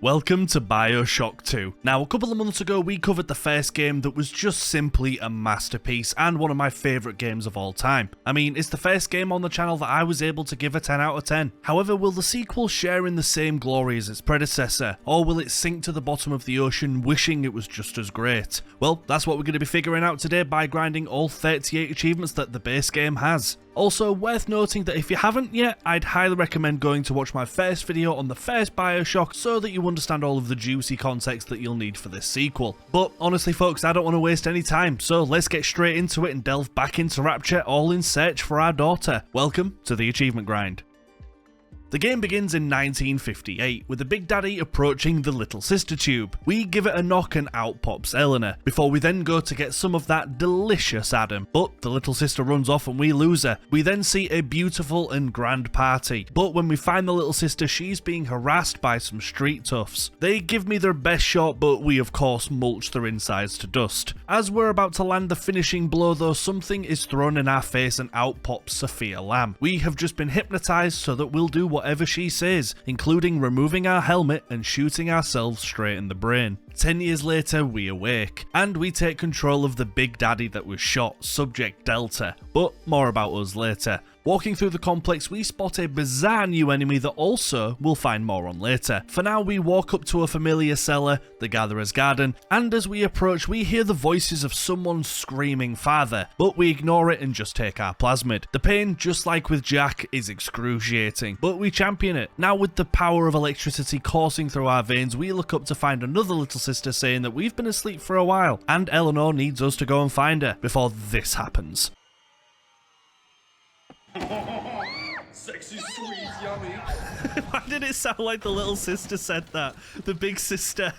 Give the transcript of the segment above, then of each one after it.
Welcome to Bioshock 2. Now, a couple of months ago we covered the first game that was just simply a masterpiece and one of my favourite games of all time. I mean, it's the first game on the channel that I was able to give a 10 out of 10. However, will the sequel share in the same glory as its predecessor, or will it sink to the bottom of the ocean wishing it was just as great? Well, that's what we're going to be figuring out today by grinding all 38 achievements that the base game has. Also, worth noting that if you haven't yet, I'd highly recommend going to watch my first video on the first Bioshock so that you understand all of the juicy context that you'll need for this sequel. But honestly folks, I don't want to waste any time, so let's get straight into it and delve back into Rapture, all in search for our daughter. Welcome to the Achievement Grind. The game begins in 1958, with the Big Daddy approaching the Little Sister tube. We give it a knock and out pops Eleanor, before we then go to get some of that delicious Adam. But the Little Sister runs off and we lose her. We then see a beautiful and grand party, but when we find the Little Sister, she's being harassed by some street toughs. They give me their best shot, but we of course mulch their insides to dust. As we're about to land the finishing blow though, something is thrown in our face and out pops Sophia Lamb. We have just been hypnotized so that we'll do whatever she says, including removing our helmet and shooting ourselves straight in the brain. 10 years later, we awake, and we take control of the Big Daddy that was shot, Subject Delta, but more about us later. Walking through the complex, we spot a bizarre new enemy that also we'll find more on later. For now, we walk up to a familiar cellar, the Gatherer's Garden, and as we approach, we hear the voices of someone screaming father, but we ignore it and just take our plasmid. The pain, just like with Jack, is excruciating, but we champion it. Now with the power of electricity coursing through our veins, we look up to find another Little Sister saying that we've been asleep for a while, and Eleanor needs us to go and find her before this happens. Sexy, sweet, yummy. Why did it sound like the little sister said that? The big sister.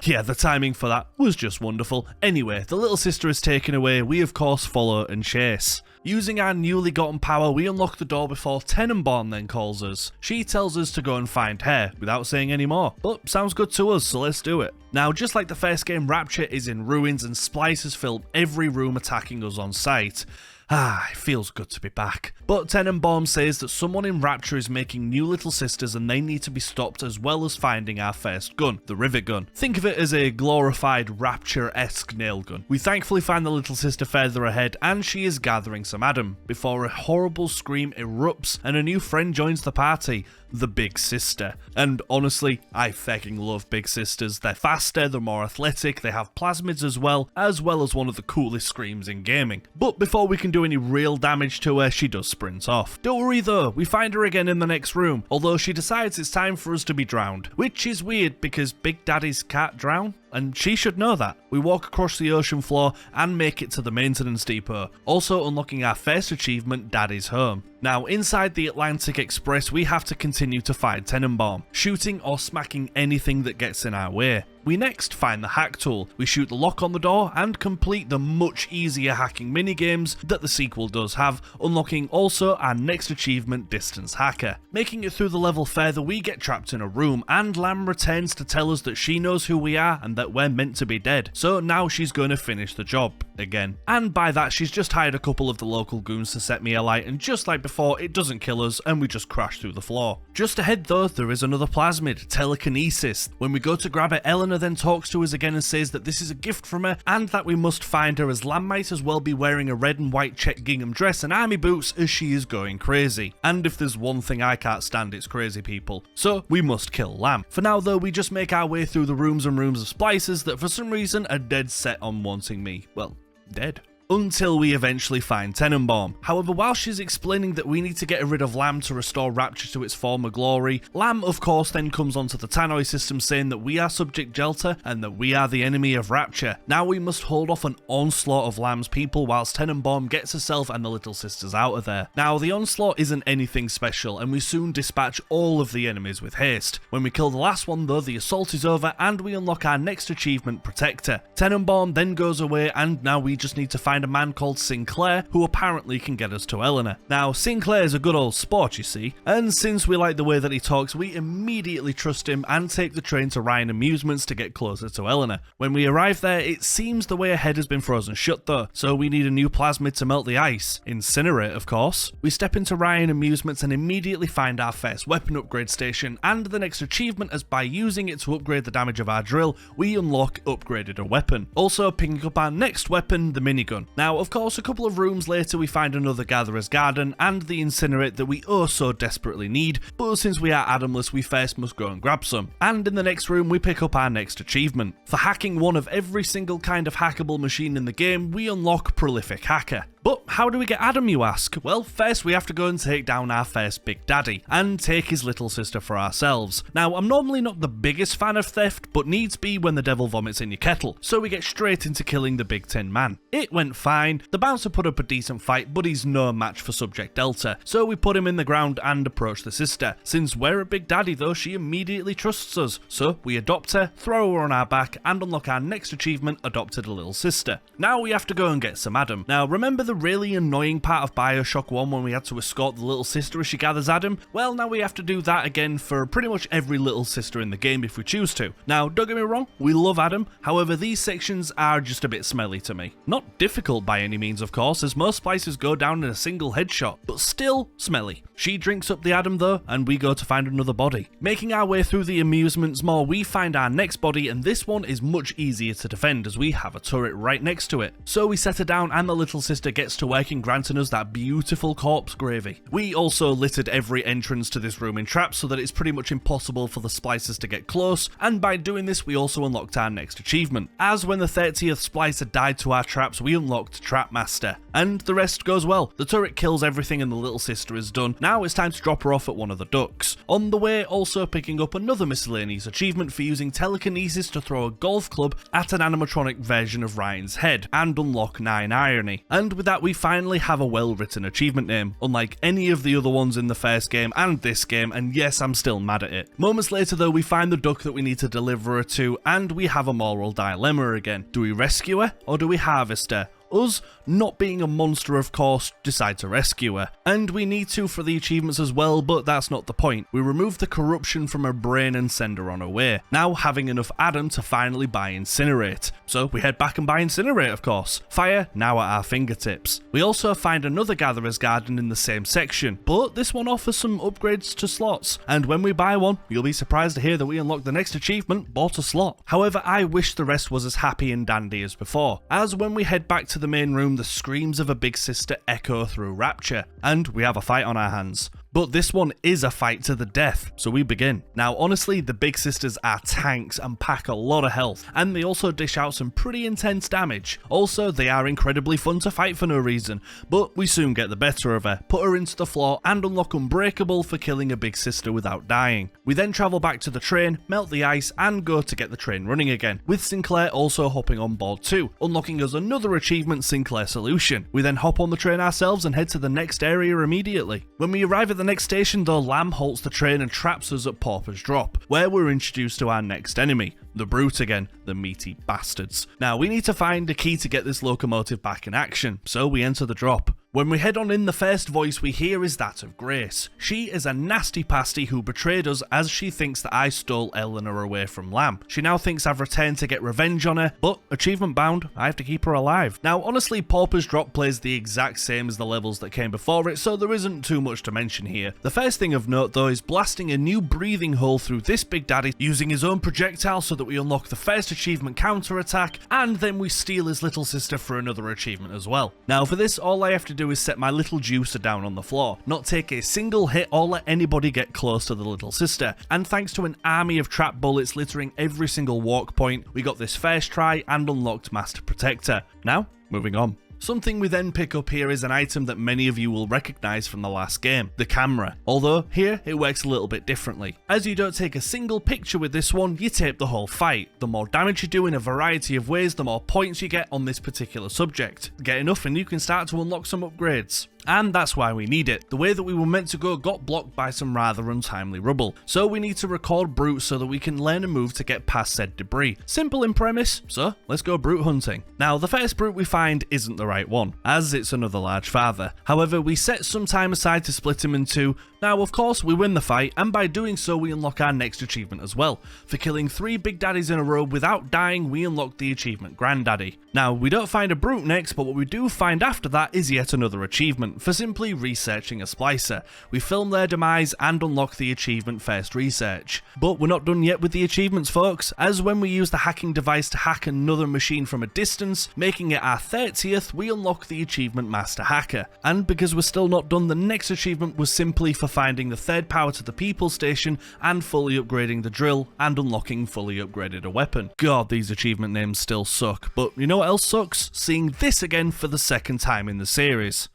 Yeah, the timing for that was just wonderful. Anyway, the little sister is taken away. We of course follow and chase. Using our newly gotten power, we unlock the door before Tenenbaum then calls us. She tells us to go and find her, without saying any more. But sounds good to us, so let's do it. Now, just like the first game, Rapture is in ruins and splicers fill every room attacking us on sight. It feels good to be back. But Tenenbaum says that someone in Rapture is making new Little Sisters and they need to be stopped, as well as finding our first gun, the Rivet Gun. Think of it as a glorified Rapture-esque nail gun. We thankfully find the Little Sister further ahead and she is gathering some Adam, before a horrible scream erupts and a new friend joins the party, the Big Sister. And honestly, I fucking love Big Sisters. They're faster, they're more athletic, they have plasmids as well as one of the coolest screams in gaming. But before we can do any real damage to her, she does sprint off. Don't worry though, we find her again in the next room, although she decides it's time for us to be drowned, which is weird because Big Daddies can't drown, and she should know that. We walk across the ocean floor and make it to the maintenance depot, also unlocking our first achievement, Daddy's Home. Now, inside the Atlantic Express, we have to continue to fight Tenenbaum, shooting or smacking anything that gets in our way. We next find the hack tool, we shoot the lock on the door and complete the much easier hacking minigames that the sequel does have, unlocking also our next achievement, Distance Hacker. Making it through the level further, we get trapped in a room and Lamb returns to tell us that she knows who we are and that we're meant to be dead, so now she's going to finish the job again. And by that, she's just hired a couple of the local goons to set me alight, and just like before, it doesn't kill us and we just crash through the floor. Just ahead though, there is another plasmid, telekinesis. When we go to grab it, Eleanor then talks to us again and says that this is a gift from her and that we must find her, as Lamb might as well be wearing a red and white check gingham dress and army boots as she is going crazy. And if there's one thing I can't stand, it's crazy people. So we must kill Lamb. For now though, we just make our way through the rooms and rooms of splicers that for some reason are dead set on wanting me, well, dead. Until we eventually find Tenenbaum. However, while she's explaining that we need to get rid of Lamb to restore Rapture to its former glory, Lamb of course then comes onto the tannoy system saying that we are Subject Delta and that we are the enemy of Rapture. Now we must hold off an onslaught of Lamb's people whilst Tenenbaum gets herself and the Little Sisters out of there. Now the onslaught isn't anything special and we soon dispatch all of the enemies with haste. When we kill the last one though, the assault is over and we unlock our next achievement, Protector. Tenenbaum then goes away and now we just need to find find a man called Sinclair who apparently can get us to Eleanor. Now, Sinclair is a good old sport, you see, and since we like the way that he talks, we immediately trust him and take the train to Ryan Amusements to get closer to Eleanor. When we arrive there, it seems the way ahead has been frozen shut though, so we need a new plasmid to melt the ice. Incinerate, of course. We step into Ryan Amusements and immediately find our first weapon upgrade station, and the next achievement is by using it to upgrade the damage of our drill, we unlock upgraded a weapon. Also picking up our next weapon, the minigun. Now, of course, a couple of rooms later we find another Gatherer's Garden and the Incinerate that we oh so desperately need, but since we are Adamless, we first must go and grab some. And in the next room we pick up our next achievement. For hacking one of every single kind of hackable machine in the game, we unlock Prolific Hacker. But how do we get Adam, you ask? Well, first we have to go and take down our first Big Daddy, and take his little sister for ourselves. Now, I'm normally not the biggest fan of theft, but needs be when the devil vomits in your kettle, so we get straight into killing the Big Tin Man. It went fine, the bouncer put up a decent fight, but he's no match for Subject Delta, so we put him in the ground and approach the sister. Since we're a Big Daddy though, she immediately trusts us, so we adopt her, throw her on our back, and unlock our next achievement, Adopted a Little Sister. Now we have to go and get some Adam. Now, remember the really annoying part of Bioshock 1 when we had to escort the little sister as she gathers Adam? Well, now we have to do that again for pretty much every little sister in the game if we choose to. Now, don't get me wrong, we love Adam, however these sections are just a bit smelly to me. Not difficult by any means, of course, as most splices go down in a single headshot, but still smelly. She drinks up the Adam though, and we go to find another body. Making our way through the amusements more, we find our next body, and this one is much easier to defend as we have a turret right next to it. So we set her down and the little sister gets to working, granting us that beautiful corpse gravy. We also littered every entrance to this room in traps so that it's pretty much impossible for the splicers to get close, and by doing this we also unlocked our next achievement. As when the 30th splicer died to our traps, we unlocked Trap Master. And the rest goes well. The turret kills everything and the little sister is done. Now it's time to drop her off at one of the ducks. On the way, also picking up another miscellaneous achievement for using telekinesis to throw a golf club at an animatronic version of Ryan's head, and unlock 9 Irony. And with that we finally have a well-written achievement name, unlike any of the other ones in the first game and this game, and yes, I'm still mad at it. Moments later though, we find the duck that we need to deliver her to, and we have a moral dilemma again. Do we rescue her, or do we harvest her? Us, not being a monster of course, decide to rescue her. And we need to for the achievements as well, but that's not the point. We remove the corruption from her brain and send her on her way. Now having enough Adam to finally buy Incinerate. So we head back and buy Incinerate, of course. Fire now at our fingertips. We also find another Gatherer's Garden in the same section, but this one offers some upgrades to slots. And when we buy one, you'll be surprised to hear that we unlock the next achievement, Bought a Slot. However, I wish the rest was as happy and dandy as before, as when we head back to the main room, the screams of a big sister echo through Rapture, and we have a fight on our hands. But this one is a fight to the death, so we begin. Now honestly, the big sisters are tanks and pack a lot of health, and they also dish out some pretty intense damage. Also, they are incredibly fun to fight for no reason, but we soon get the better of her, put her into the floor, and unlock Unbreakable for killing a big sister without dying. We then travel back to the train, melt the ice, and go to get the train running again, with Sinclair also hopping on board too, unlocking us another achievement, Sinclair Solution. We then hop on the train ourselves and head to the next area immediately. When we arrive at the next station though, Lamb halts the train and traps us at Pauper's Drop, where we're introduced to our next enemy, the Brute again, the meaty bastards. Now we need to find a key to get this locomotive back in action, so we enter the drop. When we head on in, the first voice we hear is that of Grace. She is a nasty pasty who betrayed us as she thinks that I stole Eleanor away from Lamb. She now thinks I've returned to get revenge on her, but achievement bound, I have to keep her alive. Now honestly, Pauper's Drop plays the exact same as the levels that came before it, so there isn't too much to mention here. The first thing of note though is blasting a new breathing hole through this Big Daddy using his own projectile so that we unlock the first achievement, Counterattack, and then we steal his little sister for another achievement as well. Now for this, all I have to do is set my little juicer down on the floor, not take a single hit or let anybody get close to the little sister, and thanks to an army of trap bullets littering every single walk point, we got this first try and unlocked Master Protector. Now, moving on. Something we then pick up here is an item that many of you will recognise from the last game, the camera. Although, here it works a little bit differently. As you don't take a single picture with this one, you tape the whole fight. The more damage you do in a variety of ways, the more points you get on this particular subject. Get enough and you can start to unlock some upgrades. and that's why we need it. The way that we were meant to go got blocked by some rather untimely rubble, so we need to record brute so that we can learn a move to get past said debris. Simple in premise, so let's go brute hunting. Now the first brute we find isn't the right one, as it's another large father. However, we set some time aside to split him in two. Now of course we win the fight, and by doing so we unlock our next achievement as well. For killing 3 big daddies in a row without dying, we unlock the achievement Granddaddy. Now we don't find a brute next, but what we do find after that is yet another achievement for simply researching a splicer. We film their demise and unlock the achievement First Research. But we're not done yet with the achievements folks, as when we use the hacking device to hack another machine from a distance, making it our 30th, we unlock the achievement Master Hacker. And because we're still not done, the next achievement was simply for finding the 3rd power to the people station and fully upgrading the drill and unlocking fully upgraded a weapon. God, these achievement names still suck, but you know what else sucks? Seeing this again for the 2nd time in the series.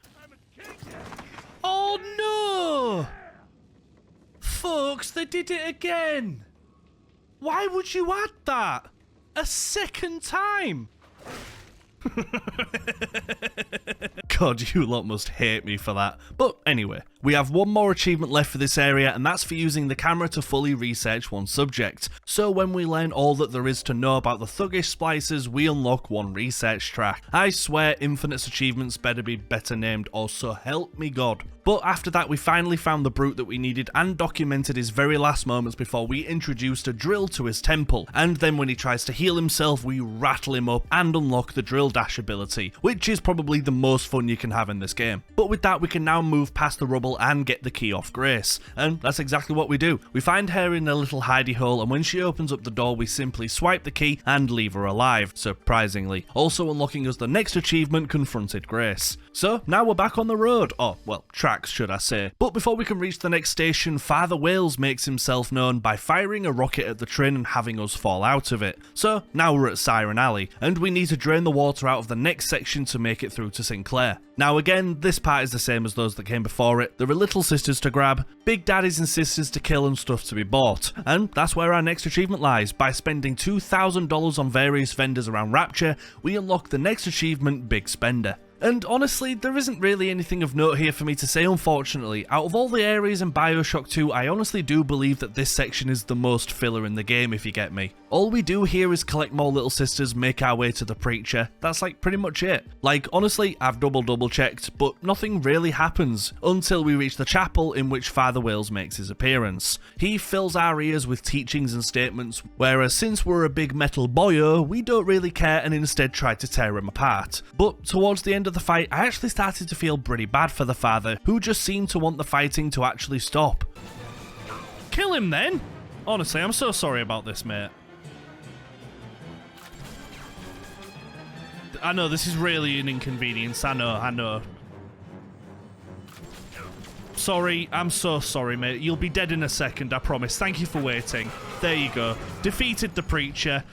Oh no! Folks, they did it again! Why would you add that? A 2nd time? God, you lot must hate me for that. But anyway, we have one more achievement left for this area, and that's for using the camera to fully research one subject. So when we learn all that there is to know about the thuggish splicers, we unlock one research track. I swear Infinite's achievements better be better named, or so help me God. But after that we finally found the brute that we needed and documented his very last moments before we introduced a drill to his temple, and then when he tries to heal himself we rattle him up and unlock the drill dash ability, which is probably the most fun you can have in this game. But with that we can now move past the rubble and get the key off Grace, and that's exactly what we do. We find her in a little hidey hole, and when she opens up the door we simply swipe the key and leave her alive, surprisingly, also unlocking us the next achievement, Confronted Grace. So now we're back on the road, or well, tracks should I say. But before we can reach the next station, Father Wales makes himself known by firing a rocket at the train and having us fall out of it. So now we're at Siren Alley, and we need to drain the water out of the next section to make it through to Sinclair. Now again, this part is the same as those that came before it. There are little sisters to grab, big daddies and sisters to kill, and stuff to be bought. And that's where our next achievement lies. By spending $2,000 on various vendors around Rapture, we unlock the next achievement, Big Spender. And honestly, there isn't really anything of note here for me to say, unfortunately. Out of all the areas in Bioshock 2, I honestly do believe that this section is the most filler in the game, if you get me. All we do here is collect more little sisters, make our way to the preacher. That's like pretty much it. Like honestly, I've double checked, but nothing really happens until we reach the chapel in which Father Wales makes his appearance. He fills our ears with teachings and statements, whereas since we're a big metal boyo, we don't really care and instead try to tear him apart. But towards the end of the fight, I actually started to feel pretty bad for the father, who just seemed to want the fighting to actually stop. Kill him then! Honestly, I'm so sorry about this, mate. I know, this is really an inconvenience, I know. Sorry, I'm so sorry, mate. You'll be dead in a second, I promise. Thank you for waiting. There you go. Defeated the preacher.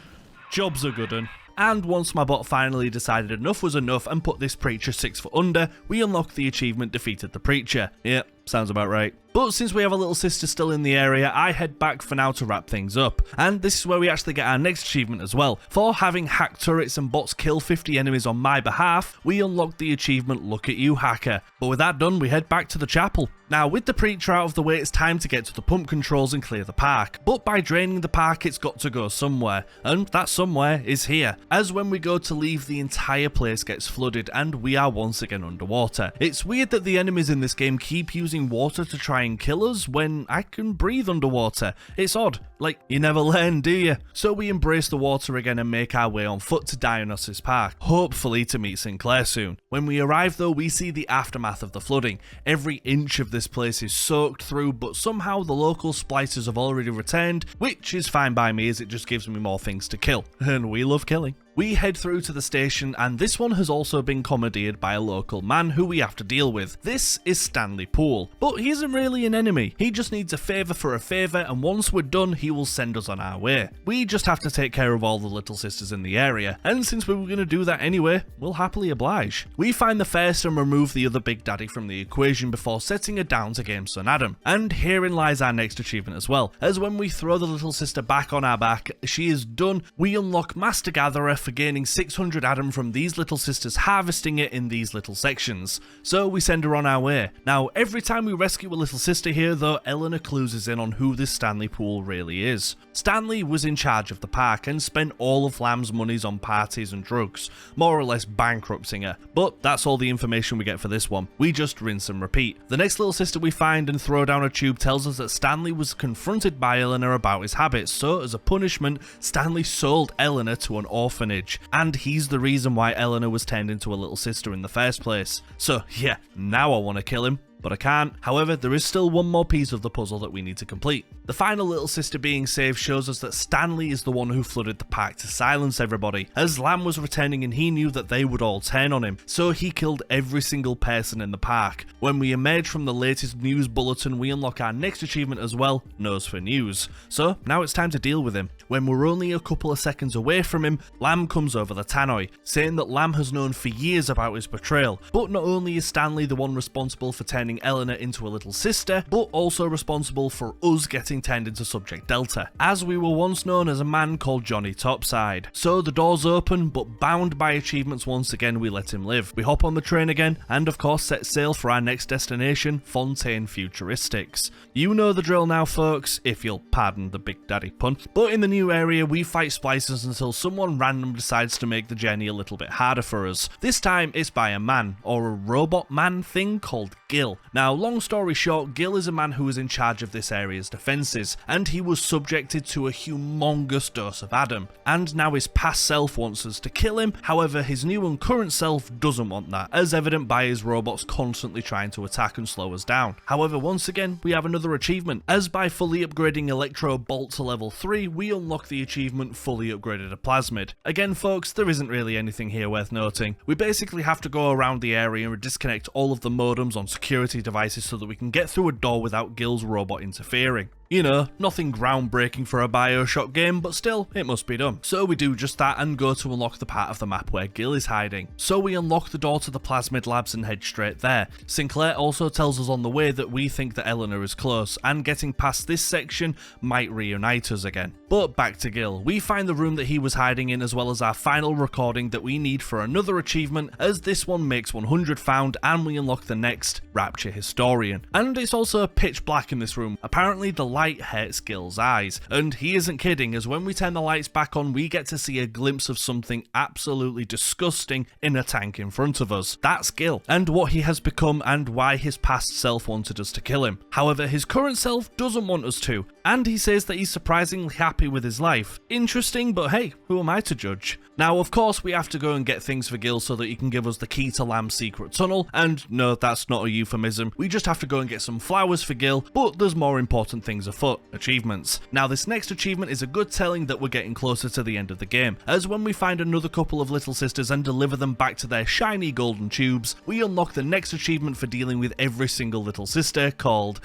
Job's a good un. And once my bot finally decided enough was enough and put this preacher 6 foot under, we unlocked the achievement Defeated the Preacher. Yep, sounds about right. But since we have a little sister still in the area, I head back for now to wrap things up. And this is where we actually get our next achievement as well. For having hacked turrets and bots kill 50 enemies on my behalf, we unlock the achievement Look at You Hacker. But with that done, we head back to the chapel. Now with the preacher out of the way, it's time to get to the pump controls and clear the park. But by draining the park, it's got to go somewhere. And that somewhere is here. As when we go to leave, the entire place gets flooded and we are once again underwater. It's weird that the enemies in this game keep using water to try and kill us when I can breathe underwater. It's odd. Like, you never learn, do you? So we embrace the water again and make our way on foot to Dionysus Park, hopefully to meet Sinclair soon. When we arrive though, we see the aftermath of the flooding. Every inch of this place is soaked through, but somehow the local splicers have already returned, which is fine by me as it just gives me more things to kill. And we love killing. We head through to the station, and this one has also been commandeered by a local man who we have to deal with. This is Stanley Poole, but he isn't really an enemy. He just needs a favour for a favour, and once we're done, he will send us on our way. We just have to take care of all the little sisters in the area, and since we were going to do that anyway, we'll happily oblige. We find the first and remove the other big daddy from the equation before setting her down to game son Adam. And herein lies our next achievement as well, as when we throw the little sister back on our back, she is done, we unlock Master Gatherer, for gaining 600 Adam from these little sisters harvesting it in these little sections. So we send her on our way. Now every time we rescue a little sister here though, Eleanor clues us in on who this Stanley Poole really is. Stanley was in charge of the park and spent all of Lamb's monies on parties and drugs, more or less bankrupting her. But that's all the information we get for this one. We just rinse and repeat. The next little sister we find and throw down a tube tells us that Stanley was confronted by Eleanor about his habits, so as a punishment, Stanley sold Eleanor to an orphanage, and he's the reason why Eleanor was turned into a little sister in the first place. So yeah, now I want to kill him, but I can't. However, there is still one more piece of the puzzle that we need to complete. The final little sister being saved shows us that Stanley is the one who flooded the park to silence everybody, as Lamb was returning and he knew that they would all turn on him, so he killed every single person in the park. When we emerge from the latest news bulletin, we unlock our next achievement as well, Nose for News. So now it's time to deal with him. When we're only a couple of seconds away from him, Lamb comes over the tannoy, saying that Lamb has known for years about his betrayal. But not only is Stanley the one responsible for turning Eleanor into a little sister, but also responsible for us getting turned into Subject Delta, as we were once known as a man called Johnny Topside. So the doors open, but bound by achievements once again, we let him live. We hop on the train again, and of course set sail for our next destination, Fontaine Futuristics. You know the drill now folks, if you'll pardon the Big Daddy pun. But in the new area, we fight splicers until someone random decides to make the journey a little bit harder for us. This time it's by a man, or a robot man thing called Gil. Now long story short, Gil is a man who is in charge of this area's defences, and he was subjected to a humongous dose of Adam, and now his past self wants us to kill him. However, his new and current self doesn't want that, as evident by his robots constantly trying to attack and slow us down. However, once again we have another achievement, as by fully upgrading Electro Bolt to level 3 we unlock the achievement Fully Upgraded a Plasmid. Again folks, there isn't really anything here worth noting. We basically have to go around the area and disconnect all of the modems on security devices so that we can get through a door without Gil's robot interfering. You know, nothing groundbreaking for a Bioshock game, but still, it must be done. So we do just that and go to unlock the part of the map where Gil is hiding. So we unlock the door to the Plasmid Labs and head straight there. Sinclair also tells us on the way that we think that Eleanor is close, and getting past this section might reunite us again. But back to Gil. We find the room that he was hiding in, as well as our final recording that we need for another achievement, as this one makes 100 found and we unlock the next, Rapture Historian. And it's also pitch black in this room. Apparently the light hurts Gil's eyes, and he isn't kidding, as when we turn the lights back on we get to see a glimpse of something absolutely disgusting in a tank in front of us. That's Gil, and what he has become and why his past self wanted us to kill him. However, his current self doesn't want us to, and he says that he's surprisingly happy with his life. Interesting, but hey, who am I to judge? Now of course we have to go and get things for Gil so that he can give us the key to Lamb's secret tunnel, and no, that's not a euphemism, we just have to go and get some flowers for Gil, but there's more important things afoot, achievements. Now this next achievement is a good telling that we're getting closer to the end of the game, as when we find another couple of little sisters and deliver them back to their shiny golden tubes, we unlock the next achievement for dealing with every single little sister, called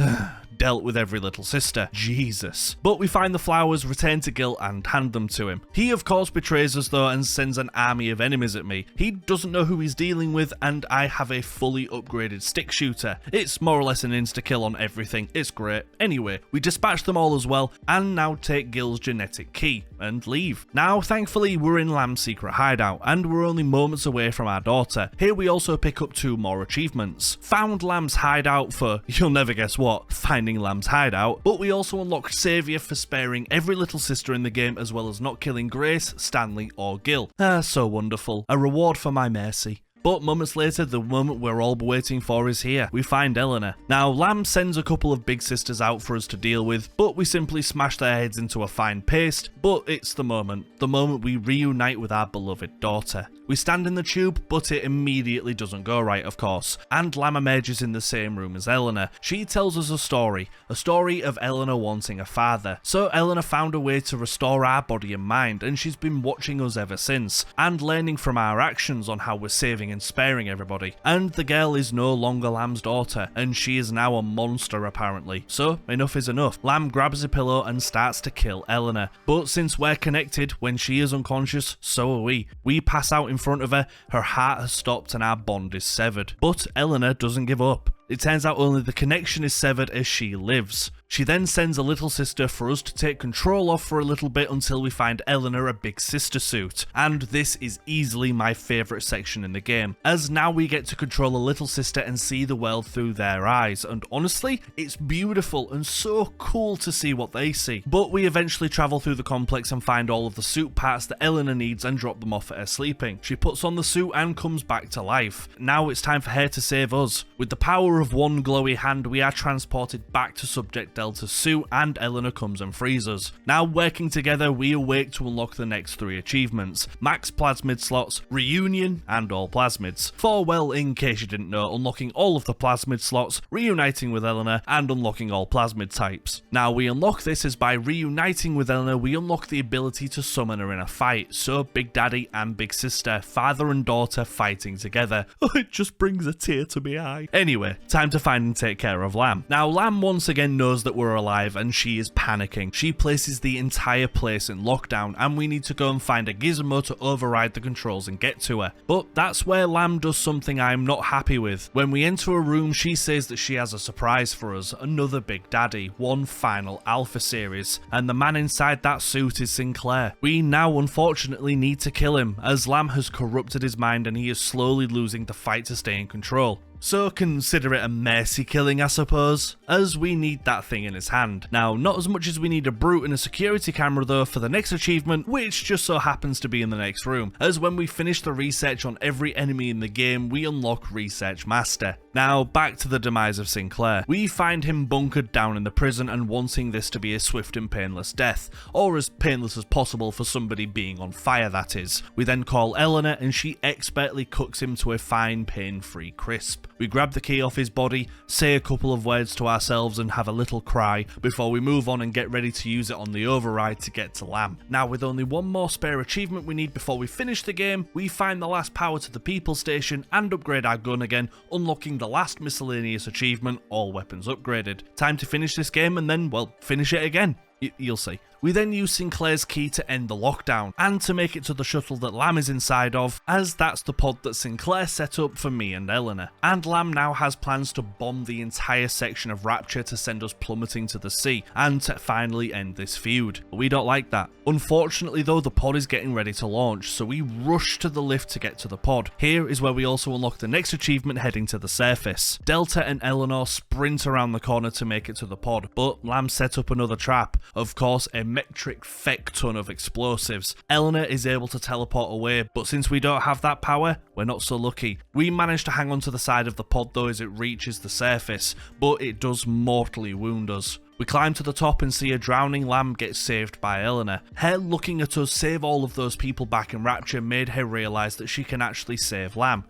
Dealt with Every Little Sister. Jesus. But we find the flowers, return to Gil and hand them to him. He of course betrays us though and sends an army of enemies at me. He doesn't know who he's dealing with, and I have a fully upgraded stick shooter. It's more or less an insta-kill on everything. It's great. Anyway, we dispatch them all as well, and now take Gil's genetic key and leave. Now thankfully we're in Lamb's secret hideout, and we're only moments away from our daughter. Here we also pick up 2 more achievements. Found Lamb's hideout for, you'll never guess what, finding Lamb's hideout, but we also unlock Saviour for sparing every little sister in the game, as well as not killing Grace, Stanley or Gil. So wonderful. A reward for my mercy. But moments later, the moment we're all waiting for is here. We find Eleanor. Now, Lamb sends a couple of big sisters out for us to deal with, but we simply smash their heads into a fine paste. But it's the moment we reunite with our beloved daughter. We stand in the tube, but it immediately doesn't go right, of course, and Lamb emerges in the same room as Eleanor. She tells us a story of Eleanor wanting a father. So Eleanor found a way to restore our body and mind, and she's been watching us ever since, and learning from our actions on how we're saving and sparing everybody. And the girl is no longer Lamb's daughter, and she is now a monster apparently. So enough is enough. Lamb grabs a pillow and starts to kill Eleanor. But since we're connected, when she is unconscious, so are we. We pass out in front of her, her heart has stopped and our bond is severed. But Eleanor doesn't give up. It turns out only the connection is severed as she lives. She then sends a little sister for us to take control of for a little bit until we find Eleanor a big sister suit. And this is easily my favourite section in the game, as now we get to control a little sister and see the world through their eyes, and honestly, it's beautiful and so cool to see what they see. But we eventually travel through the complex and find all of the suit parts that Eleanor needs and drop them off at her sleeping. She puts on the suit and comes back to life. Now it's time for her to save us. With the power of one glowy hand, we are transported back to Subject Delta's suit and Eleanor comes and frees us. Now working together, we awake to unlock the next 3 achievements: max plasmid slots, reunion, and all plasmids. For, well, in case you didn't know, unlocking all of the plasmid slots, reuniting with Eleanor, and unlocking all plasmid types. Now we unlock this as by reuniting with Eleanor, we unlock the ability to summon her in a fight, so Big Daddy and Big Sister, father and daughter fighting together. Oh, it just brings a tear to my eye. Anyway, time to find and take care of Lamb. Now Lamb once again knows that we're alive and she is panicking. She places the entire place in lockdown and we need to go and find a gizmo to override the controls and get to her. But that's where Lamb does something I'm not happy with. When we enter a room, she says that she has a surprise for us, another Big Daddy, one final Alpha series, and the man inside that suit is Sinclair. We now unfortunately need to kill him, as Lamb has corrupted his mind and he is slowly losing the fight to stay in control. So consider it a mercy killing, I suppose, as we need that thing in his hand. Now, not as much as we need a brute and a security camera though for the next achievement, which just so happens to be in the next room, as when we finish the research on every enemy in the game, we unlock Research Master. Now, back to the demise of Sinclair. We find him bunkered down in the prison and wanting this to be a swift and painless death, or as painless as possible for somebody being on fire, that is. We then call Eleanor and she expertly cooks him to a fine, pain-free crisp. We grab the key off his body, say a couple of words to ourselves and have a little cry before we move on and get ready to use it on the override to get to Lamb. Now with only one more spare achievement we need before we finish the game, we find the last power to the people station and upgrade our gun again, unlocking the last miscellaneous achievement, all weapons upgraded. Time to finish this game and then, well, finish it again. You'll see. We then use Sinclair's key to end the lockdown, and to make it to the shuttle that Lamb is inside of, as that's the pod that Sinclair set up for me and Eleanor. And Lamb now has plans to bomb the entire section of Rapture to send us plummeting to the sea, and to finally end this feud. But we don't like that. Unfortunately though, the pod is getting ready to launch, so we rush to the lift to get to the pod. Here is where we also unlock the next achievement heading to the surface. Delta and Eleanor sprint around the corner to make it to the pod, but Lamb set up another trap. Of course, a metric feck ton of explosives. Eleanor is able to teleport away, but since we don't have that power, we're not so lucky. We manage to hang on to the side of the pod though as it reaches the surface, but it does mortally wound us. We climb to the top and see a drowning Lamb get saved by Eleanor. Her looking at us save all of those people back in Rapture made her realise that she can actually save Lamb.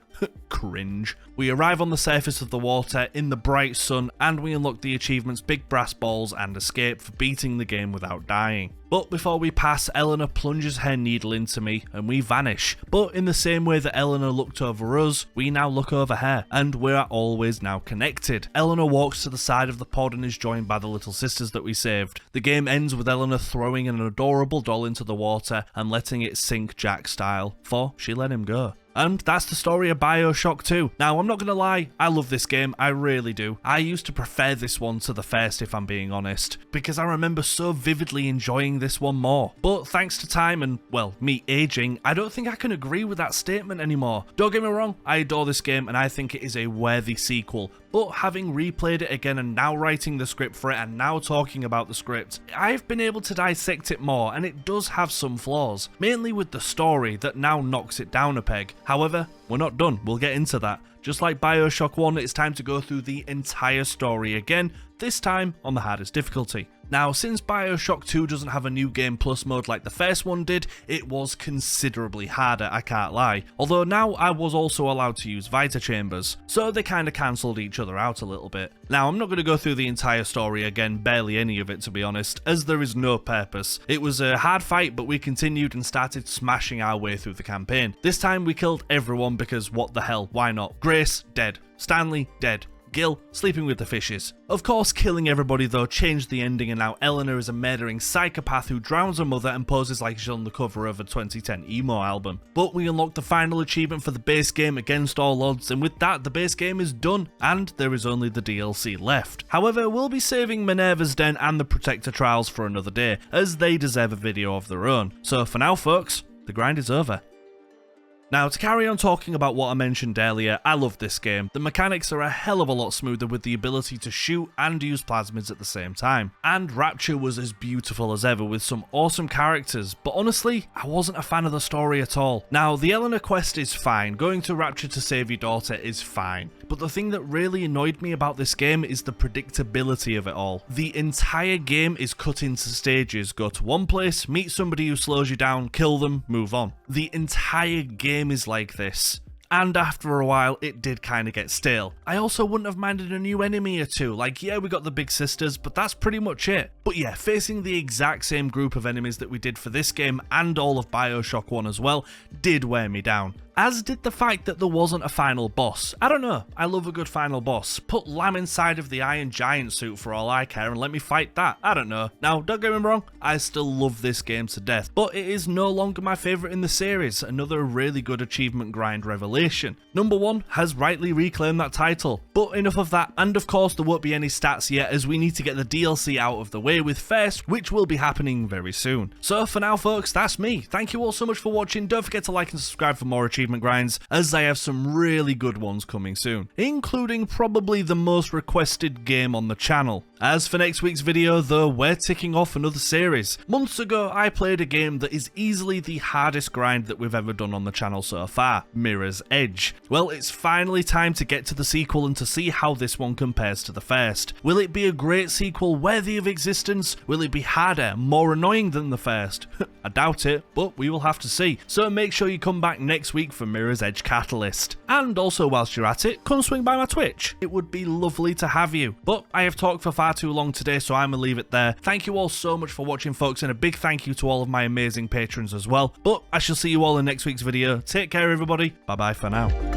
Cringe. We arrive on the surface of the water in the bright sun and we unlock the achievements Big Brass Balls and Escape for beating the game without dying. But before we pass, Eleanor plunges her needle into me and we vanish. But in the same way that Eleanor looked over us, we now look over her and we're always now connected. Eleanor walks to the side of the pod and is joined by the little sisters that we saved. The game ends with Eleanor throwing an adorable doll into the water and letting it sink Jack style, for she let him go. And that's the story of Bioshock 2. Now, I'm not going to lie, I love this game, I really do. I used to prefer this one to the first, if I'm being honest, because I remember so vividly enjoying this one more. But thanks to time and, well, me aging, I don't think I can agree with that statement anymore. Don't get me wrong, I adore this game and I think it is a worthy sequel. But having replayed it again and now writing the script for it and now talking about the script, I've been able to dissect it more and it does have some flaws, mainly with the story that now knocks it down a peg. However, we're not done, we'll get into that. Just like Bioshock 1, it's time to go through the entire story again, this time on the hardest difficulty. Now, since Bioshock 2 doesn't have a new game plus mode like the first one did, it was considerably harder, I can't lie. Although now I was also allowed to use Vita Chambers, so they kinda cancelled each other out a little bit. Now, I'm not going to go through the entire story again, barely any of it to be honest, as there is no purpose. It was a hard fight, but we continued and started smashing our way through the campaign. This time we killed everyone because what the hell, why not? Grace, dead. Stanley, dead. Gil sleeping with the fishes. Of course, killing everybody though changed the ending, and now Eleanor is a murdering psychopath who drowns her mother and poses like she's on the cover of a 2010 emo album. But we unlocked the final achievement for the base game against all odds, and with that the base game is done and there is only the DLC left. However, we'll be saving Minerva's Den and the Protector Trials for another day, as they deserve a video of their own. So for now folks, the grind is over. Now, to carry on talking about what I mentioned earlier, I love this game. The mechanics are a hell of a lot smoother with the ability to shoot and use plasmids at the same time. And Rapture was as beautiful as ever with some awesome characters, but honestly, I wasn't a fan of the story at all. Now, the Eleanor quest is fine, going to Rapture to save your daughter is fine, but the thing that really annoyed me about this game is the predictability of it all. The entire game is cut into stages: go to one place, meet somebody who slows you down, kill them, move on. The entire game is like this. And after a while, it did kind of get stale. I also wouldn't have minded a new enemy or two, like yeah, we got the big sisters, but that's pretty much it. But yeah, facing the exact same group of enemies that we did for this game and all of Bioshock 1 as well, did wear me down. As did the fact that there wasn't a final boss. I don't know, I love a good final boss. Put Lamb inside of the Iron Giant suit for all I care and let me fight that. I don't know. Now, don't get me wrong, I still love this game to death, but it is no longer my favourite in the series. Another really good achievement grind revelation. Number 1 has rightly reclaimed that title. But enough of that, and of course there won't be any stats yet as we need to get the DLC out of the way with First, which will be happening very soon. So for now folks, that's me. Thank you all so much for watching. Don't forget to like and subscribe for more achievement grinds, as I have some really good ones coming soon, including probably the most requested game on the channel. As for next week's video though, we're ticking off another series. Months ago I played a game that is easily the hardest grind that we've ever done on the channel so far, Mirror's Edge. Well, it's finally time to get to the sequel and to see how this one compares to the first. Will it be a great sequel worthy of existence? Will it be harder, more annoying than the first? I doubt it, but we will have to see. So make sure you come back next week for Mirror's Edge Catalyst. And also whilst you're at it, come swing by my Twitch. It would be lovely to have you. But I have talked for far too long today, so I'm gonna leave it there. Thank you all so much for watching folks, and a big thank you to all of my amazing patrons as well. But I shall see you all in next week's video. Take care everybody, bye bye for now.